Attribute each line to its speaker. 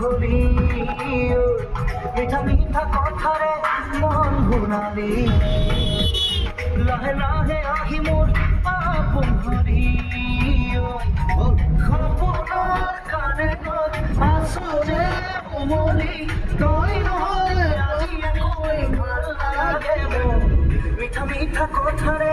Speaker 1: হলি মিঠা মিঠা কথারে মন ভুলালি লাহে লাহে আহি মোর আপন হরি খবর কানে আসরে মলি তই নহয় আজি কই ভাল লাগে মিঠা মিঠা কথারে